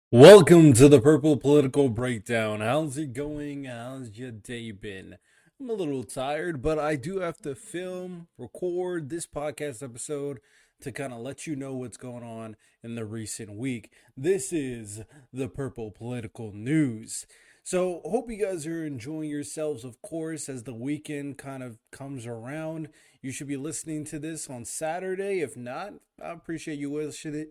Welcome to the Purple Political Breakdown. How's it going? How's your day been? I'm a little tired, but I do have to record this podcast episode to kind of let you know what's going on in the recent week. This is the Purple Political News. So, hope you guys are enjoying yourselves, of course, as the weekend kind of comes around. You should be listening to this on Saturday. If not, I appreciate you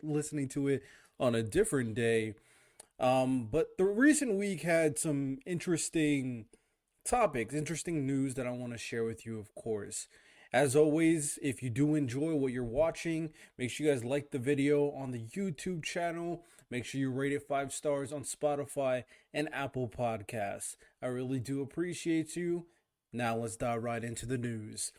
listening to it on a different day. But the recent week had some interesting topics, interesting news that I want to share with you, of course. As always, if you do enjoy what you're watching, make sure you guys like the video on the YouTube channel. Make sure you rate it 5 stars on Spotify and Apple Podcasts. I really do appreciate you. Now let's dive right into the news.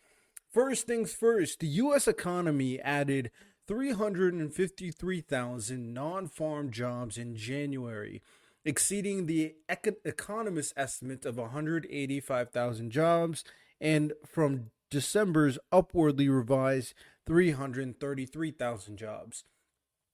First things first, the U.S. economy added 353,000 non-farm jobs in January, exceeding the economist estimate of 185,000 jobs, and from December's upwardly revised 333,000 jobs.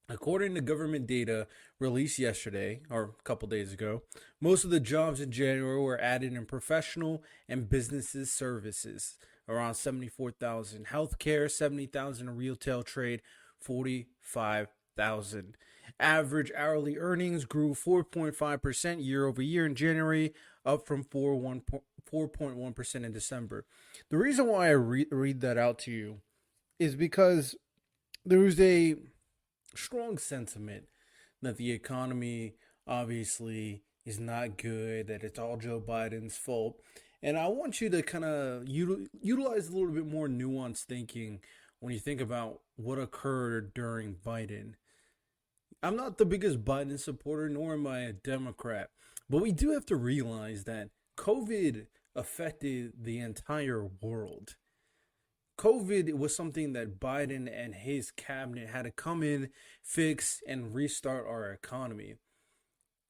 According to government data released yesterday, or a couple days ago, most of the jobs in January were added in professional and businesses services, around 74,000. Healthcare, 70,000. Retail trade, 45,000. Average hourly earnings grew 4.5% year over year in January, up from 4.1% in December. The reason why I read that out to you is because there was a strong sentiment that the economy obviously is not good, that it's all Joe Biden's fault. And I want you to kind of utilize a little bit more nuanced thinking when you think about what occurred during Biden. I'm not the biggest Biden supporter, nor am I a Democrat, but we do have to realize that COVID affected the entire world. COVID was something that Biden and his cabinet had to come in, fix, and restart our economy.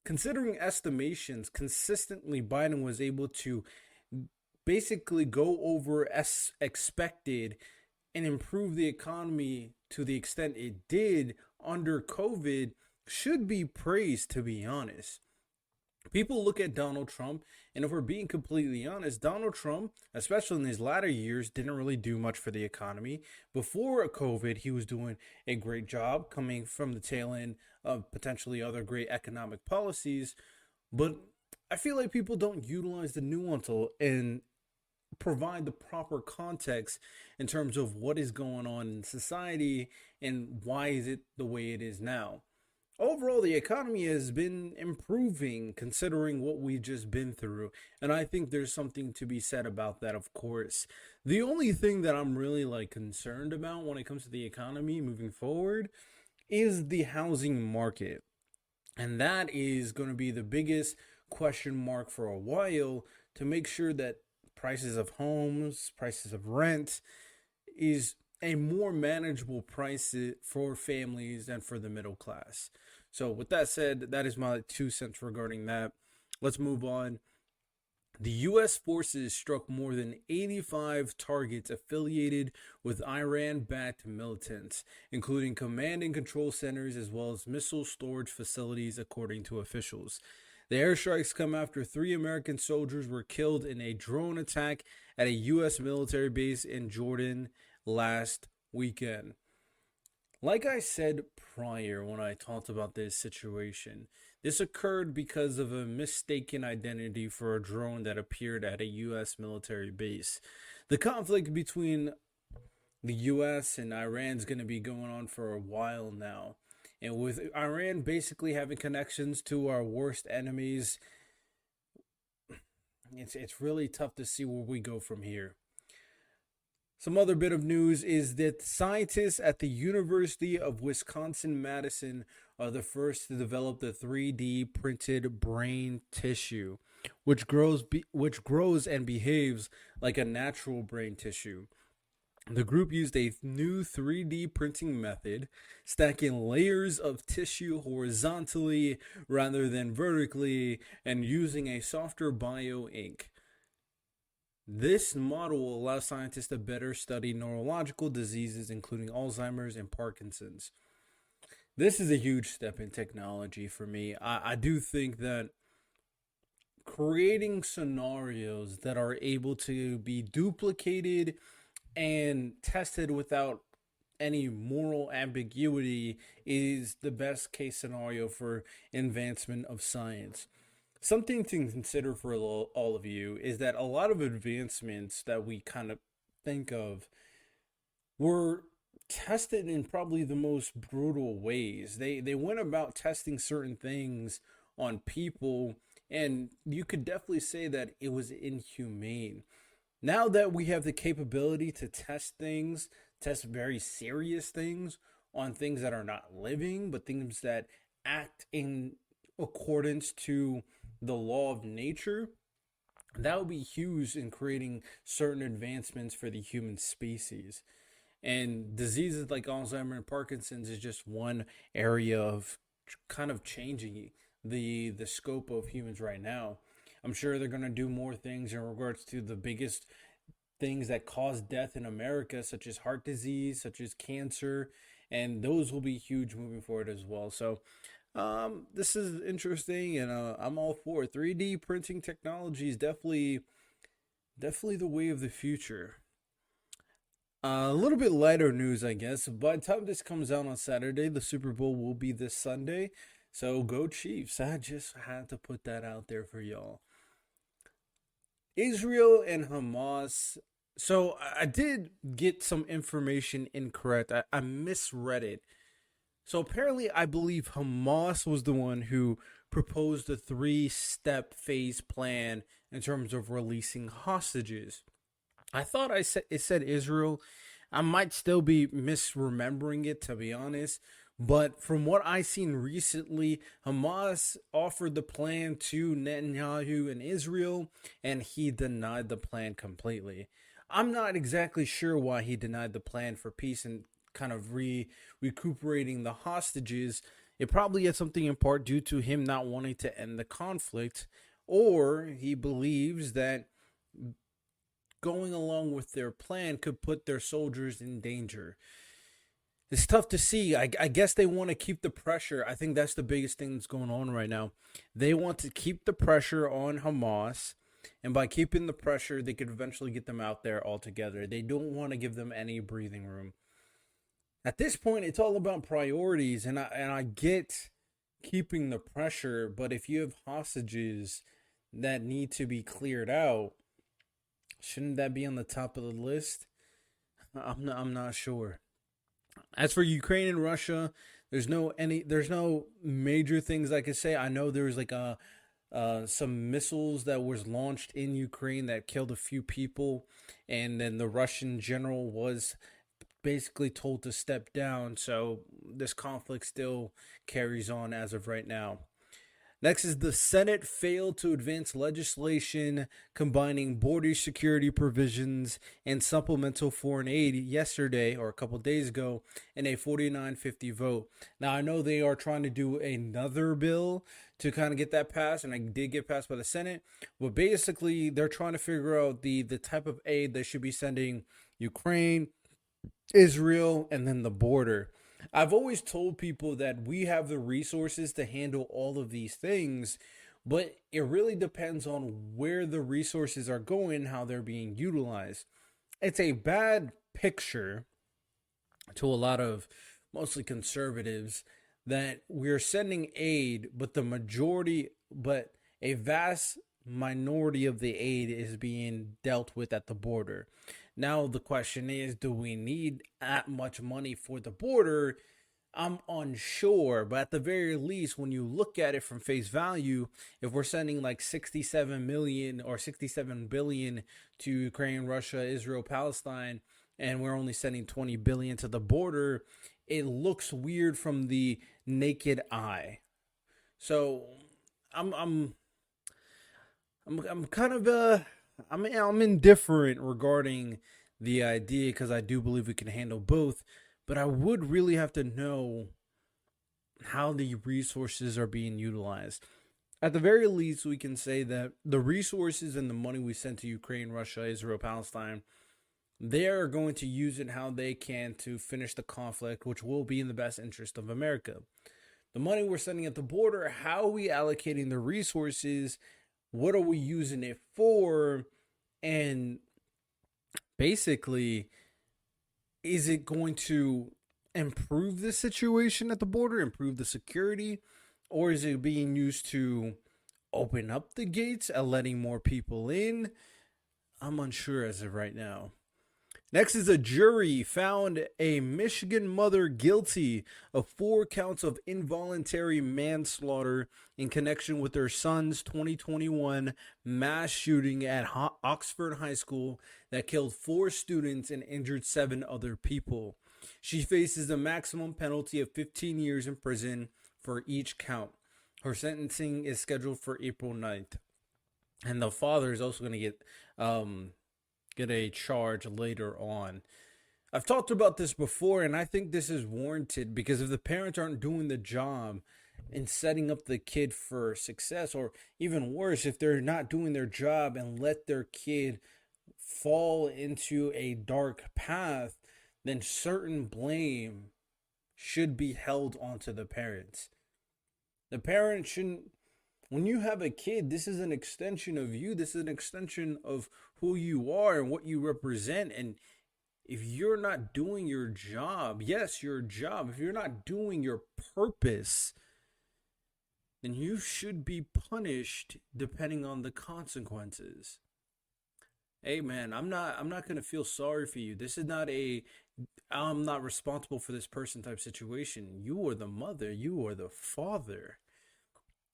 Considering estimations, consistently Biden was able to basically go over as expected and improve the economy to the extent it did under COVID should be praised, to be honest. People look at Donald Trump, and if we're being completely honest, Donald Trump, especially in his latter years, didn't really do much for the economy. Before COVID, he was doing a great job coming from the tail end of potentially other great economic policies. But I feel like people don't utilize the nuance and provide the proper context in terms of what is going on in society and why is it the way it is now. Overall, the economy has been improving considering what we've just been through. And I think there's something to be said about that, of course. The only thing that I'm really concerned about when it comes to the economy moving forward is the housing market. And that is going to be the biggest question mark for a while to make sure that prices of homes, prices of rent is a more manageable price for families and for the middle class. So with that said, that is my 2 cents regarding that. Let's move on. The U.S. forces struck more than 85 targets affiliated with Iran-backed militants, including command and control centers as well as missile storage facilities, according to officials. The airstrikes come after 3 American soldiers were killed in a drone attack at a U.S. military base in Jordan last weekend. Like I said prior when I talked about this situation, this occurred because of a mistaken identity for a drone that appeared at a U.S. military base. The conflict between the U.S. and Iran is going to be going on for a while now. And with Iran basically having connections to our worst enemies, it's really tough to see where we go from here. Some other bit of news is that scientists at the University of Wisconsin-Madison are the first to develop the 3D printed brain tissue, which grows and behaves like a natural brain tissue. The group used a new 3D printing method, stacking layers of tissue horizontally rather than vertically and using a softer bio ink. This model will allow scientists to better study neurological diseases, including Alzheimer's and Parkinson's. This is a huge step in technology for me. I do think that creating scenarios that are able to be duplicated and tested without any moral ambiguity is the best case scenario for advancement of science. Something to consider for all of you is that a lot of advancements that we kind of think of were tested in probably the most brutal ways. They went about testing certain things on people, and you could definitely say that it was inhumane. Now that we have the capability to test things, test very serious things on things that are not living, but things that act in accordance to the law of nature, that would be huge in creating certain advancements for the human species. And diseases like Alzheimer and Parkinson's is just one area of kind of changing the scope of humans right now. I'm sure they're going to do more things in regards to the biggest things that cause death in America, such as heart disease, such as cancer, and those will be huge moving forward as well. So, this is interesting, and I'm all for it. 3D printing technology is definitely the way of the future. A little bit lighter news, I guess. By the time this comes out on Saturday, the Super Bowl will be this Sunday. So go Chiefs. I just had to put that out there for y'all. Israel and Hamas. So I did get some information incorrect. I misread it. So apparently, I believe Hamas was the one who proposed the three-step phase plan in terms of releasing hostages. I thought I said it said Israel. I might still be misremembering it, to be honest. But from what I seen recently, Hamas offered the plan to Netanyahu in Israel, and he denied the plan completely. I'm not exactly sure why he denied the plan for peace and kind of recuperating the hostages. It probably had something in part due to him not wanting to end the conflict, or he believes that going along with their plan could put their soldiers in danger. It's tough to see. I guess they want to keep the pressure. I think that's the biggest thing that's going on right now. They want to keep the pressure on Hamas, and by keeping the pressure, they could eventually get them out there altogether. They don't want to give them any breathing room. At this point, it's all about priorities, and I get keeping the pressure, but if you have hostages that need to be cleared out, shouldn't that be on the top of the list? I'm not sure. As for Ukraine and Russia, there's no major things I could say. I know there was like a some missiles that was launched in Ukraine that killed a few people, and then the Russian general was basically told to step down. So this conflict still carries on as of right now. Next is the Senate failed to advance legislation combining border security provisions and supplemental foreign aid yesterday or a couple days ago in a 49-50 vote. Now, I know they are trying to do another bill to kind of get that passed, and it did get passed by the Senate. But basically, they're trying to figure out the type of aid they should be sending Ukraine, Israel, and then the border. I've always told people that we have the resources to handle all of these things, but it really depends on where the resources are going, how they're being utilized. It's a bad picture to a lot of mostly conservatives that we're sending aid, but a vast minority of the aid is being dealt with at the border. Now the question is, do we need that much money for the border? I'm unsure, but at the very least, when you look at it from face value, if we're sending like 67 million or 67 billion to Ukraine, Russia, Israel, Palestine, and we're only sending 20 billion to the border, it looks weird from the naked eye. So I'm kind of I'm indifferent regarding the idea because I do believe we can handle both, but I would really have to know how the resources are being utilized. At the very least, we can say that the resources and the money we send to Ukraine, Russia, Israel, Palestine, they are going to use it how they can to finish the conflict, which will be in the best interest of America. The money we're sending at the border, how are we allocating the resources? What are we using it for? And basically, is it going to improve the situation at the border, improve the security, or is it being used to open up the gates and letting more people in? I'm unsure as of right now. Next is a jury found a Michigan mother guilty of 4 counts of involuntary manslaughter in connection with her son's 2021 mass shooting at Oxford High School that killed 4 students and injured 7 other people. She faces a maximum penalty of 15 years in prison for each count. Her sentencing is scheduled for April 9th. And the father is also going to get a charge later on. I've talked about this before, and I think this is warranted because if the parents aren't doing the job in setting up the kid for success, or even worse, if they're not doing their job and let their kid fall into a dark path, then certain blame should be held onto the parents. The parent shouldn't. When you have a kid, this is an extension of you. This is an extension of who you are and what you represent. And if you're not doing your job, yes, your job, if you're not doing your purpose, then you should be punished depending on the consequences. Hey man, I'm not going to feel sorry for you. This is not I'm not responsible for this person type situation. You are the mother, you are the father.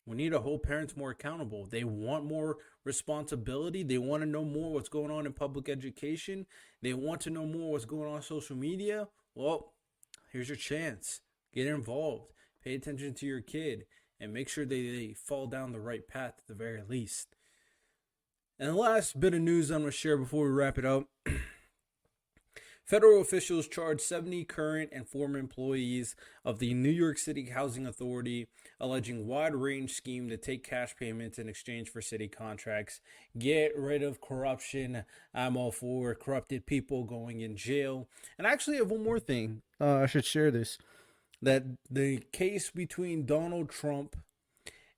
We need to hold parents more accountable. They want more responsibility. They want to know more what's going on in public education. They want to know more what's going on social media. Well, here's your chance. Get involved. Pay attention to your kid and make sure they fall down the right path at the very least. And the last bit of news I'm going to share before we wrap it up. Federal officials charged 70 current and former employees of the New York City Housing Authority, alleging wide-range scheme to take cash payments in exchange for city contracts. Get rid of corruption. I'm all for corrupted people going in jail. And I actually have one more thing. I should share this. That the case between Donald Trump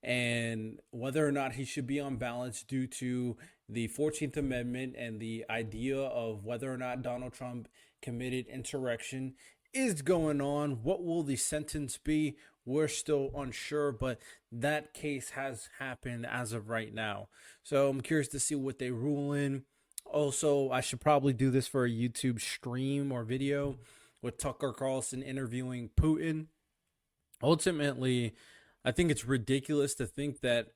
and whether or not he should be on balance due to the 14th Amendment and the idea of whether or not Donald Trump committed insurrection is going on. What will the sentence be? We're still unsure, but that case has happened as of right now. So I'm curious to see what they rule in. Also, I should probably do this for a YouTube stream or video with Tucker Carlson interviewing Putin. Ultimately, I think it's ridiculous to think that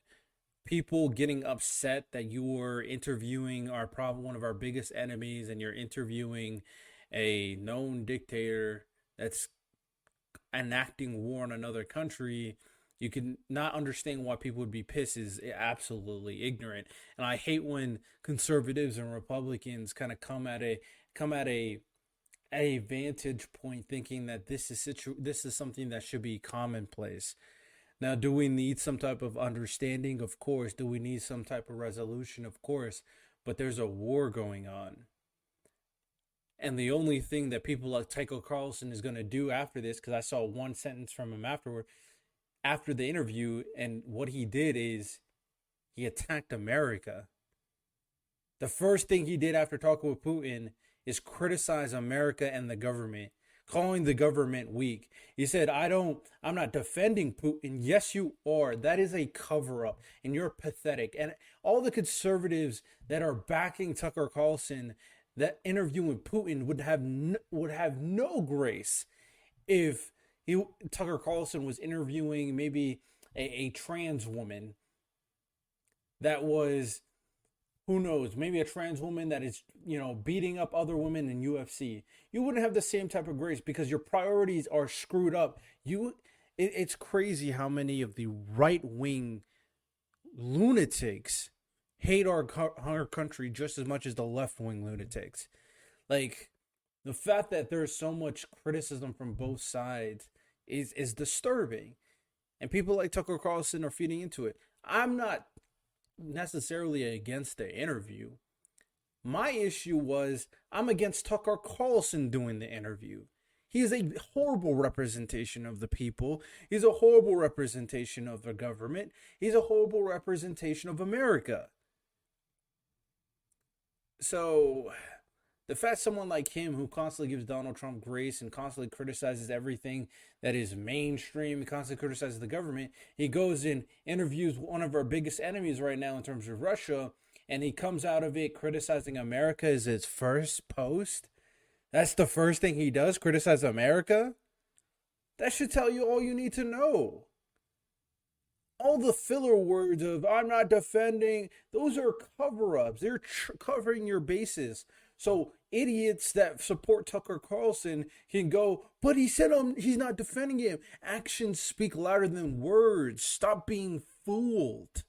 people getting upset that you are interviewing our probably one of our biggest enemies and you're interviewing a known dictator that's enacting war on another country, you can not understand why people would be pissed is absolutely ignorant. And I hate when conservatives and Republicans kind of come at a vantage point thinking that this is something that should be commonplace. Now, do we need some type of understanding? Of course. Do we need some type of resolution? Of course. But there's a war going on. And the only thing that people like Tucker Carlson is going to do after this, because I saw one sentence from him after the interview, and what he did is he attacked America. The first thing he did after talking with Putin is criticize America and the government, calling the government weak. He said, I'm not defending Putin. Yes, you are. That is a cover-up, and you're pathetic. And all the conservatives that are backing Tucker Carlson, that interviewing Putin would have no grace if Tucker Carlson was interviewing maybe a trans woman that was, who knows, maybe a trans woman that is, beating up other women in UFC. You wouldn't have the same type of grace because your priorities are screwed up. It's crazy how many of the right-wing lunatics hate our country just as much as the left-wing lunatics. Like, the fact that there's so much criticism from both sides is disturbing. And people like Tucker Carlson are feeding into it. I'm not necessarily against the interview, My issue was I'm against Tucker Carlson doing the interview. He is a horrible representation of the people. He's a horrible representation of the government. He's a horrible representation of America. So the fact someone like him, who constantly gives Donald Trump grace and constantly criticizes everything that is mainstream, constantly criticizes the government, he goes and interviews one of our biggest enemies right now in terms of Russia, and he comes out of it criticizing America as his first post. That's the first thing he does, criticize America. That should tell you all you need to know. All the filler words of "I'm not defending," those are cover-ups. They're covering your bases. So idiots that support Tucker Carlson can go, but he said he's not defending him. Actions speak louder than words. Stop being fooled.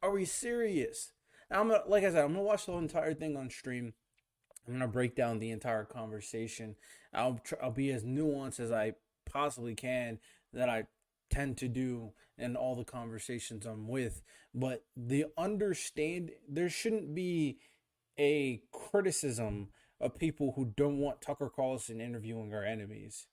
Are we serious? Like I said, I'm gonna watch the whole entire thing on stream. I'm gonna break down the entire conversation. I'll be as nuanced as I possibly can, that I tend to do in all the conversations I'm with. But there shouldn't be a criticism of people who don't want Tucker Carlson interviewing our enemies.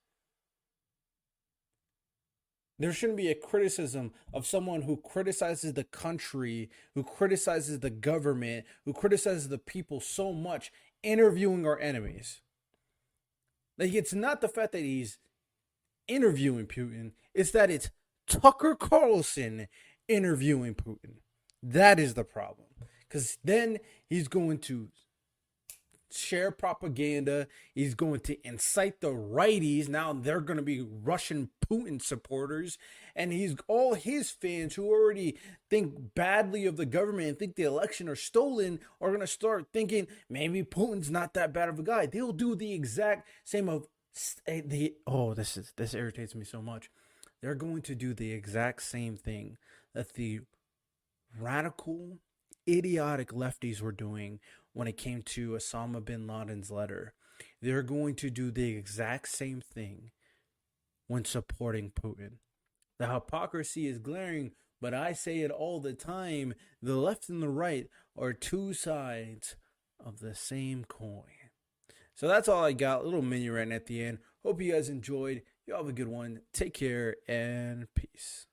There shouldn't be a criticism of someone who criticizes the country, who criticizes the government, who criticizes the people so much, interviewing our enemies. Like, it's not the fact that he's interviewing Putin, it's that it's Tucker Carlson interviewing Putin. That is the problem. Because then he's going to share propaganda. He's going to incite the righties. Now they're going to be Russian Putin supporters. And all his fans who already think badly of the government and think the election are stolen are going to start thinking maybe Putin's not that bad of a guy. They'll do the exact same this irritates me so much. They're going to do the exact same thing that the radical, idiotic lefties were doing when it came to Osama bin Laden's letter. They're going to do the exact same thing when supporting Putin. The hypocrisy is glaring, but I say it all the time. The left and the right are two sides of the same coin. So that's all I got. A little mini rant at the end. Hope you guys enjoyed. You have a good one. Take care and peace.